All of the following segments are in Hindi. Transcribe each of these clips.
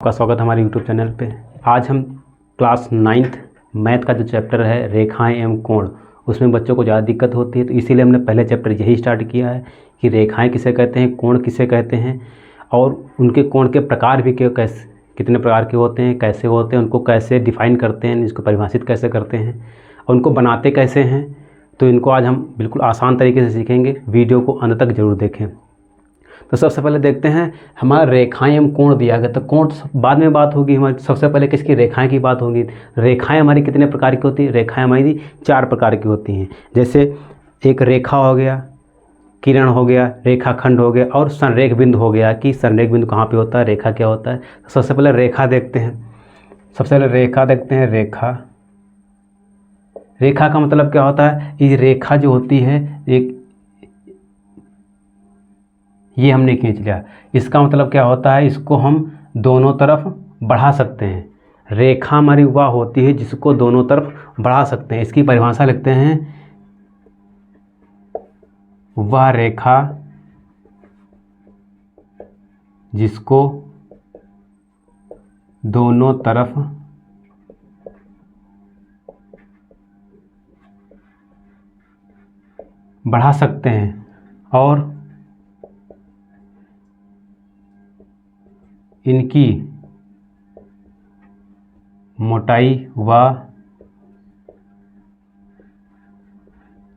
आपका स्वागत है हमारे यूट्यूब चैनल पे। आज हम क्लास 9th मैथ का जो चैप्टर है रेखाएं एवं कोण, उसमें बच्चों को ज़्यादा दिक्कत होती है, तो इसीलिए हमने पहले चैप्टर यही स्टार्ट किया है कि रेखाएं किसे कहते हैं, कोण किसे कहते हैं और उनके कोण के प्रकार भी कैसे कितने प्रकार के होते हैं, कैसे होते हैं, उनको कैसे डिफ़ाइन करते हैं, इसको परिभाषित कैसे करते हैं और उनको बनाते कैसे हैं। तो इनको आज हम बिल्कुल आसान तरीके से सीखेंगे। वीडियो को अंत तक ज़रूर देखें। तो सबसे पहले देखते हैं हमारा रेखाएं एवं कोण दिया गया, तो कोण बाद में बात होगी हमारी। सबसे पहले किसकी, रेखाएं की बात होगी। रेखाएं हमारी कितने प्रकार की होती है? रेखाएं हमारी 4 प्रकार की होती हैं। जैसे एक रेखा हो गया, किरण हो गया, रेखाखंड हो गया और संरेख बिंदु हो गया कि संरेख बिंदु कहाँ पे होता है, रेखा क्या होता है। तो सबसे पहले रेखा देखते हैं। सबसे पहले रेखा देखते हैं। रेखा रेखा का मतलब क्या होता है? ये रेखा जो होती है, एक ये हमने खींच लिया, इसका मतलब क्या होता है? इसको हम दोनों तरफ बढ़ा सकते हैं। रेखा हमारी वह होती है जिसको दोनों तरफ बढ़ा सकते हैं। इसकी परिभाषा लिखते हैं, वह रेखा जिसको दोनों तरफ बढ़ा सकते हैं और इनकी मोटाई व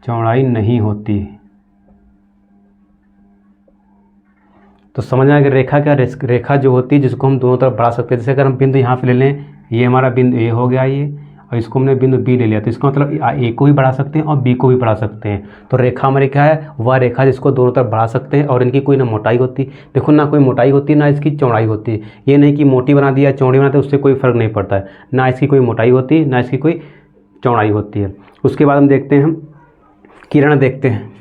चौड़ाई नहीं होती। तो समझ आया कि रेखा क्या? रेखा जो होती है जिसको हम दोनों तरफ बढ़ा सकते हैं। जैसे अगर हम बिंदु यहाँ पे ले लें, ये हमारा बिंदु ए हो गया ये, और इसको हमने बिंदु बी ले लिया, तो इसका मतलब ए को भी बढ़ा सकते हैं और बी को भी बढ़ा सकते हैं। तो रेखा हमारी क्या है? वह रेखा जिसको दोनों तरफ बढ़ा सकते हैं और इनकी कोई ना मोटाई होती, देखो ना कोई मोटाई होती है ना इसकी चौड़ाई होती है। ये नहीं कि मोटी बना दिया चौड़ी बना दिया, उससे कोई फ़र्क नहीं पड़ता है। ना इसकी कोई मोटाई होती ना इसकी कोई चौड़ाई होती है। उसके बाद हम देखते हैं, हम किरण देखते हैं।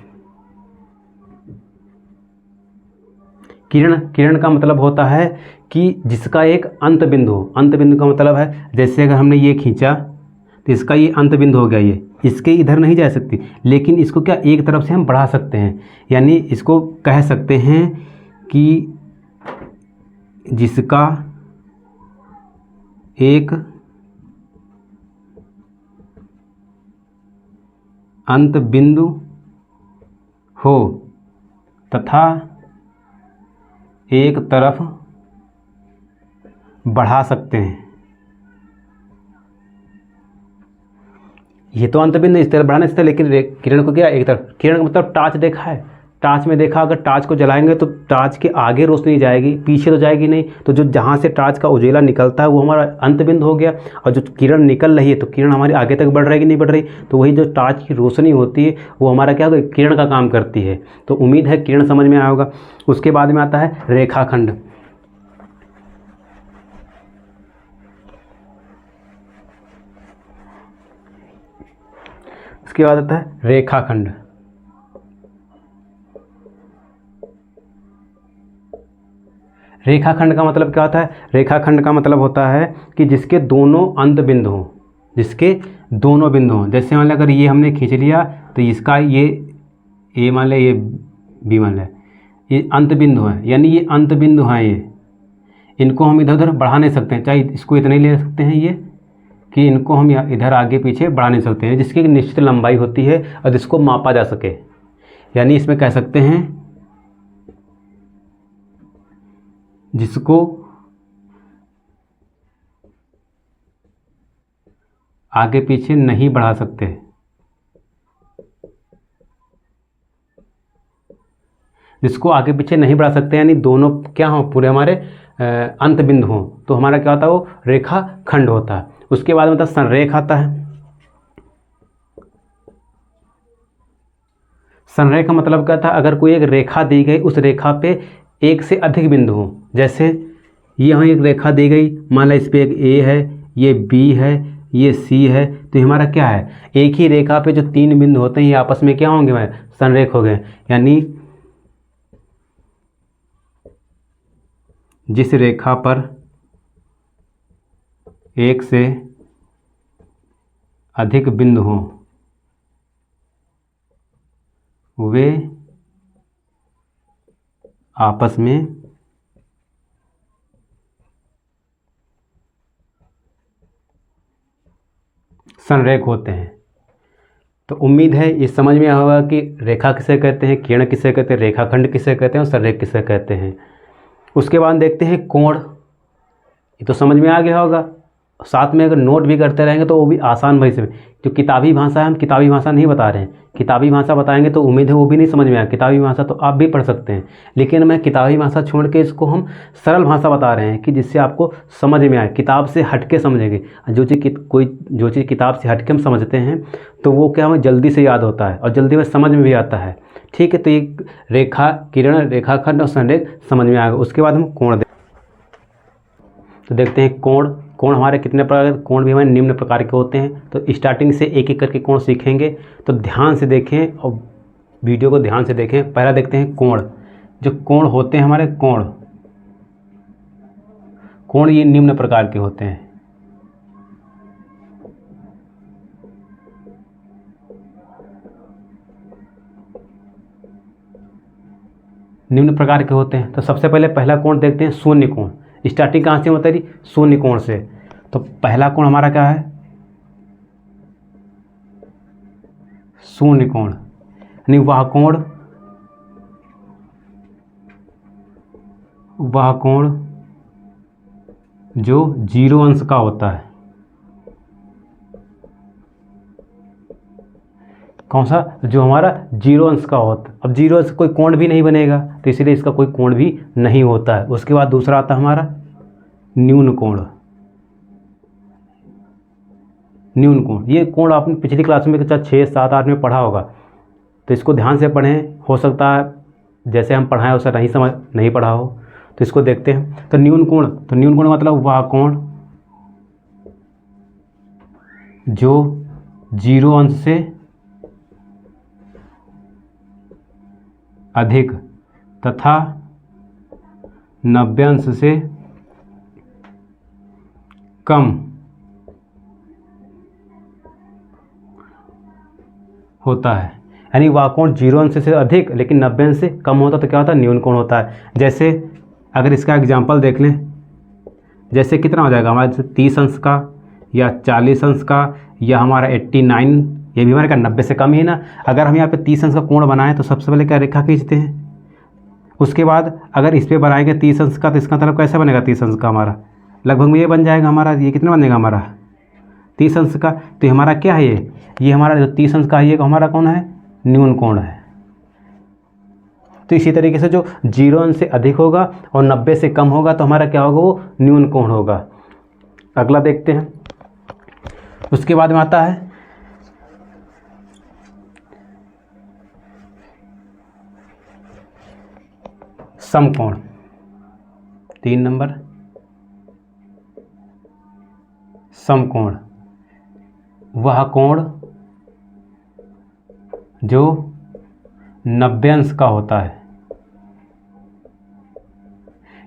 किरण का मतलब होता है कि जिसका एक अंत बिंदु हो। अंत बिंदु का मतलब है, जैसे अगर हमने ये खींचा तो इसका ये अंत बिंदु हो गया, ये इसके इधर नहीं जा सकती, लेकिन इसको क्या एक तरफ से हम बढ़ा सकते हैं। यानी इसको कह सकते हैं कि जिसका एक अंत बिंदु हो तथा एक तरफ बढ़ा सकते हैं। ये तो अंत बिंदु इस तरह बढ़ा नहीं सकते, लेकिन किरण को क्या एक तरफ। किरण का मतलब टार्च देखा है, टार्च में देखा, अगर टार्च को जलाएंगे तो टार्च के आगे रोशनी जाएगी, पीछे तो जाएगी नहीं। तो जो जहाँ से टार्च का उजेला निकलता है वो हमारा अंत बिंदु हो गया। और जो किरण निकल रही है तो किरण हमारी आगे तक बढ़ रही है कि नहीं बढ़ रही, तो वही जो टार्च की रोशनी होती है वो हमारा क्या होगा, किरण का काम करती है। तो उम्मीद है किरण समझ में आया होगा। उसके बाद में आता है रेखाखंड। उसके बाद आता है रेखाखंड। रेखाखंड का मतलब क्या होता है? रेखाखंड का मतलब होता है कि जिसके दोनों अंत बिंदु हों, जिसके दोनों बिंदु हों। जैसे मान लिया अगर ये हमने खींच लिया तो इसका ये ए मान लिया, ये बी मान लिया, ये अंत बिंदु है, यानी ये अंत बिंदु हैं। ये इनको हम इधर उधर बढ़ा नहीं सकते हैं, चाहे इसको इतने ही ले सकते हैं ये कि इनको हम इधर आगे पीछे बढ़ा नहीं सकते हैं, जिसकी एक निश्चित लंबाई होती है और जिसको मापा जा सके। यानी इसमें कह सकते हैं जिसको आगे पीछे नहीं बढ़ा सकते, जिसको आगे पीछे नहीं बढ़ा सकते, यानी दोनों क्या हों, पूरे हमारे अंत बिंदु हों, तो हमारा क्या होता है, वो रेखा खंड होता है। उसके बाद मतलब संरेख आता है। संरेख का मतलब क्या था? अगर कोई एक रेखा दी गई, उस रेखा पे एक से अधिक बिंदु हों। जैसे ये यहाँ एक रेखा दी गई, मान लो इस पर एक ए है, ये बी है, ये सी है, तो ये हमारा क्या है, एक ही रेखा पे जो 3 बिंदु होते हैं ये आपस में क्या होंगे, मैं संरेख हो गए। यानी जिस रेखा पर एक से अधिक बिंदु हों वे आपस में संरेख होते हैं। तो उम्मीद है ये समझ में आया होगा कि रेखा किसे कहते हैं, किरण किसे कहते हैं, रेखाखंड किसे कहते हैं और संरेख किसे कहते हैं। उसके बाद देखते हैं कोण। ये तो समझ में आ गया होगा। साथ में अगर नोट भी करते रहेंगे तो वो भी आसान भाई से। जो किताबी भाषा है, हम किताबी भाषा नहीं बता रहे हैं। किताबी भाषा बताएंगे तो उम्मीद है वो भी नहीं समझ में आए। किताबी भाषा तो आप भी पढ़ सकते हैं, लेकिन मैं किताबी भाषा छोड़ के इसको हम सरल भाषा बता रहे हैं कि जिससे आपको समझ में आए, किताब से हट के समझेंगे। जो चीज़ किताब से हट के हम समझते हैं तो वो क्या हमें जल्दी से याद होता है और जल्दी में समझ में भी आता है। ठीक है, तो ये रेखा, किरण, रेखाखंड और संरेख समझ में आएगा। उसके बाद हम कोण तो देखते हैं कोण। कोण हमारे कितने प्रकार के, कोण भी हमारे निम्न प्रकार के होते हैं। तो स्टार्टिंग से एक एक करके कोण सीखेंगे, तो ध्यान से देखें और वीडियो को ध्यान से देखें। पहला देखते हैं कोण। जो कोण होते हैं हमारे, कोण ये निम्न प्रकार के होते हैं। निम्न प्रकार के होते हैं। तो सबसे पहले पहला कोण देखते हैं, शून्य कोण। स्टार्टिंग कहाँ से होता है जी? शून्य कोण से। तो पहला कोण हमारा क्या है? शून्य कोण, यानी वह कोण जो 0 अंश का होता है। कौन सा? जो हमारा 0 अंश का होता है। अब 0 अंश कोई कोण भी नहीं बनेगा, तो इसलिए इसका कोई कोण भी नहीं होता है। उसके बाद दूसरा आता है हमारा न्यून कोण। न्यून कोण, ये कोण आपने पिछली क्लास में 6, 7, 8 में पढ़ा होगा, तो इसको ध्यान से पढ़ें। हो सकता है जैसे हम पढ़ाएं वैसा नहीं पढ़ा हो, तो इसको देखते हैं। तो न्यून कोण मतलब वह कोण जो 0 अंश से अधिक तथा 90 अंश से कम होता है। यानी वह कोण 0 अंश से अधिक लेकिन 90 अंश से कम होता तो क्या होता है? न्यून कोण होता है। जैसे अगर इसका एग्जाम्पल देख लें, जैसे कितना हो जाएगा हमारे 30 अंश का या 40 अंश का या हमारा 89, ये भी हमारे का 90 से कम ही है ना। अगर हम यहाँ पे 30 अंश का कोण बनाएं तो सबसे पहले क्या रेखा खींचते हैं। उसके बाद अगर इस पर बनाएंगे 30 अंश का, तो इसका मतलब कैसे बनेगा? 30 अंश का हमारा लगभग में ये बन जाएगा हमारा। ये कितना बनेगा हमारा? 30 अंश का। तो हमारा क्या है? ये हमारा जो 30 अंश का है ये हमारा कौन है? न्यून कोण है। तो इसी तरीके से जो 0 अंश से अधिक होगा और 90 से कम होगा तो हमारा क्या होगा? वो न्यून कोण होगा। अगला देखते हैं। उसके बाद में आता है समकोण। 3 नंबर समकोण, वह कोण जो 90 अंश का होता है।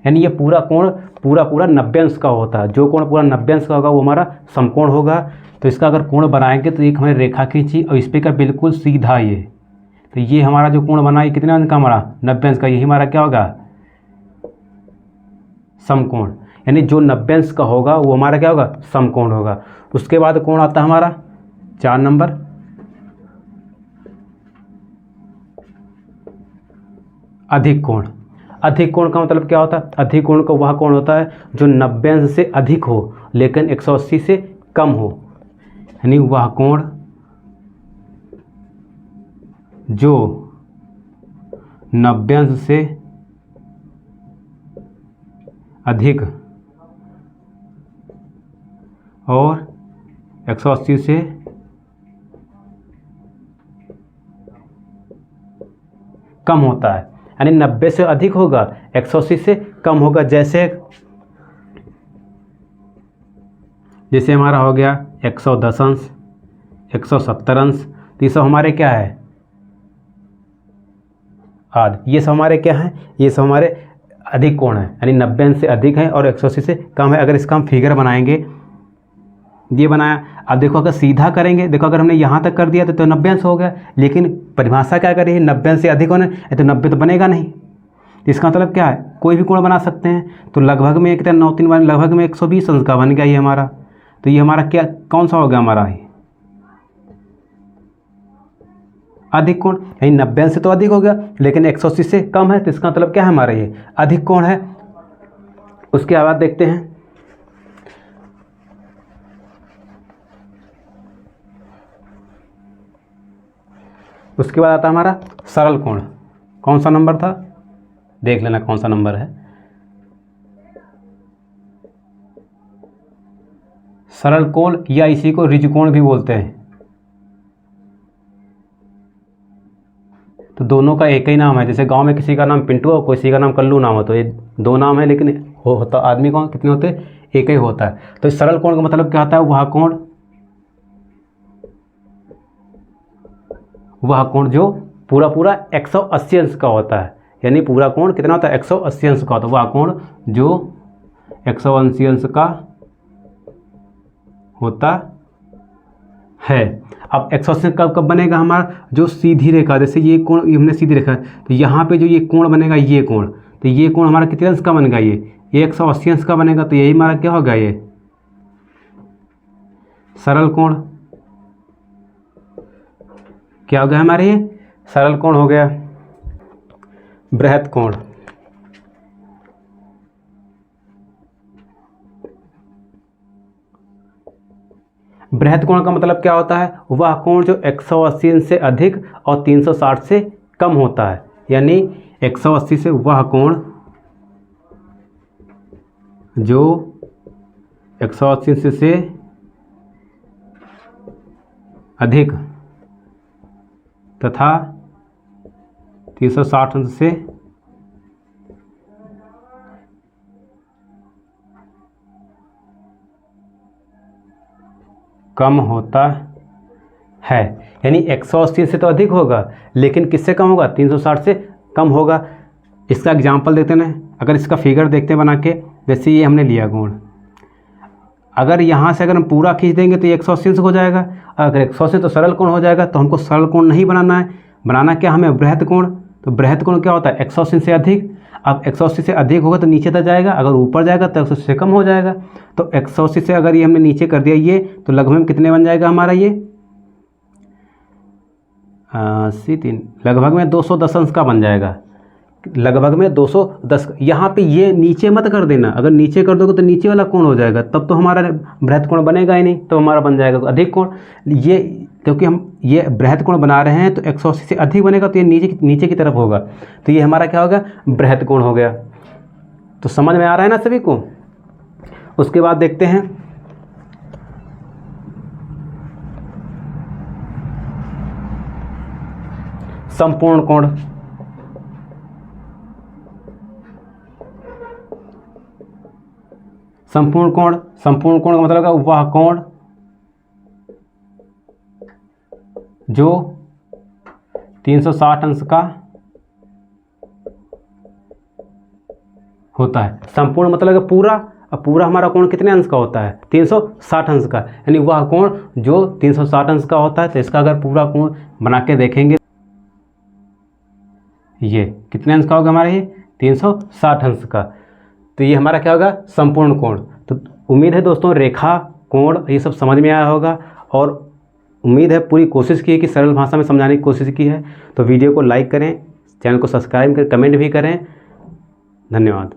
यानी ये पूरा कोण पूरा 90 अंश का होता है। जो कोण पूरा 90 अंश का होगा वो हमारा समकोण होगा। तो इसका अगर कोण बनाएंगे तो एक हमें रेखा खींची और इस पे का बिल्कुल सीधा ये, तो ये हमारा जो कोण बना ये कितने अंश का? हमारा 90 अंश का। यही हमारा क्या होगा? समकोण। यानी जो 90 अंश का होगा वो हमारा क्या होगा? समकोण होगा। उसके बाद कोण आता है हमारा 4 नंबर अधिक कोण। अधिक कोण का मतलब क्या होता है? अधिक कोण का वह कोण होता है जो 90 अंश से अधिक हो लेकिन 180 से कम हो। यानी वह कोण जो 90 अंश से अधिक और 180 से कम होता है। यानी 90 से अधिक होगा, 180 से कम होगा। जैसे हमारा हो गया 110 अंश, 170 अंश, तो ये सब हमारे क्या है? आदि। ये सब हमारे क्या है? ये सब हमारे अधिक कोण है। यानी 90 अंश से अधिक है और 180 से कम है। अगर इसका हम फिगर बनाएंगे, ये बनाया। अब देखो अगर सीधा करेंगे, देखो अगर हमने यहाँ तक कर दिया तो 90 अंश हो गया, लेकिन परिभाषा क्या कर रही है? 90 अंश से अधिक होने, तो 90 तो बनेगा नहीं। इसका मतलब क्या है? कोई भी कोण बना सकते हैं। तो लगभग में कितना 9 3 लगभग में 120 अंश का बन गया ये हमारा। तो ये हमारा क्या कौन सा हो गया? हमारा अधिक कोण, यानी 90 अंश से तो अधिक हो गया, लेकिन 180 से कम है, तो इसका मतलब क्या है हमारा ये अधिक कोण है। उसके बाद देखते हैं उसके बाद आता है हमारा सरल कोण। कौन सा नंबर था, देख लेना कौन सा नंबर है। सरल कोण या इसी को ऋजु कोण भी बोलते हैं। तो दोनों का एक ही नाम है, जैसे गांव में किसी का नाम पिंटू और किसी का नाम कल्लू नाम हो, तो ये दो नाम है, लेकिन होता आदमी कौन कितने होते, एक ही होता है। तो इस सरल कोण का मतलब क्या होता है, वह कोण जो पूरा पूरा 180 अंश का होता है। यानी पूरा कोण कितना होता है, 180 अंश का होता है। वह कोण जो 180 अंश का होता है। अब 180 कब बनेगा हमारा, जो सीधी रेखा, जैसे ये कोण हमने सीधी रेखा है, तो यहाँ पे जो ये कोण बनेगा, ये कोण, तो ये कोण हमारा कितने अंश का बनेगा, ये 180 अंश का बनेगा। तो यही हमारा क्या होगा, ये सरल कोण। क्या हो गया हमारे, ये सरल कोण हो गया। बृहत कोण, बृहत कोण का मतलब क्या होता है, वह कोण जो 180 अंश से अधिक और 360 से कम होता है। यानी 180 से वह कोण जो 180 अंश से अधिक तथा 360 अंश से कम होता है। यानी 180 से तो अधिक होगा, लेकिन किससे कम होगा, 360 से कम होगा। इसका एग्जांपल देखते हैं, अगर इसका फिगर देखते हैं बना के, जैसे ये हमने लिया कोण, अगर यहाँ से अगर हम पूरा खींच देंगे तो ये 180 से हो जाएगा। अगर 180 तो सरल कोण हो जाएगा। तो हमको सरल कोण नहीं बनाना है, बनाना क्या हमें, बृहत कोण। तो बृहत कोण क्या होता है, 180 से अधिक। अब 180 से अधिक होगा तो नीचे तक जाएगा, अगर ऊपर जाएगा तो 180 से कम हो जाएगा। तो 180 से अगर ये हमने नीचे कर दिया ये, तो लगभग में कितने बन जाएगा हमारा, ये 3 लगभग में 210 अंश का बन जाएगा। लगभग में 210। यहाँ पे ये नीचे मत कर देना, अगर नीचे कर दोगे तो नीचे वाला कोण हो जाएगा, तब तो हमारा बृहत कोण बनेगा ही नहीं, तो हमारा बन जाएगा अधिक कोण। ये क्योंकि हम ये बृहत कोण बना रहे हैं, तो 180 से अधिक बनेगा, तो ये नीचे की तरफ होगा, तो ये हमारा क्या होगा, बृहत कोण हो गया। तो समझ में आ रहा है ना सभी को। उसके बाद देखते हैं संपूर्ण कोण। संपूर्ण कोण का मतलब है वह कोण जो 360 अंश का होता है। संपूर्ण मतलब पूरा, अब पूरा हमारा कोण कितने अंश का होता है, 360 अंश का। यानी वह कोण जो 360 अंश का होता है। तो इसका अगर पूरा कोण बना के देखेंगे, ये कितने अंश का होगा हमारा, ये 360 अंश का। तो ये हमारा क्या होगा, संपूर्ण कोण। तो उम्मीद है दोस्तों रेखा, कोण ये सब समझ में आया होगा, और उम्मीद है पूरी कोशिश की है कि सरल भाषा में समझाने की कोशिश की है। तो वीडियो को लाइक करें, चैनल को सब्सक्राइब करें, कमेंट भी करें। धन्यवाद।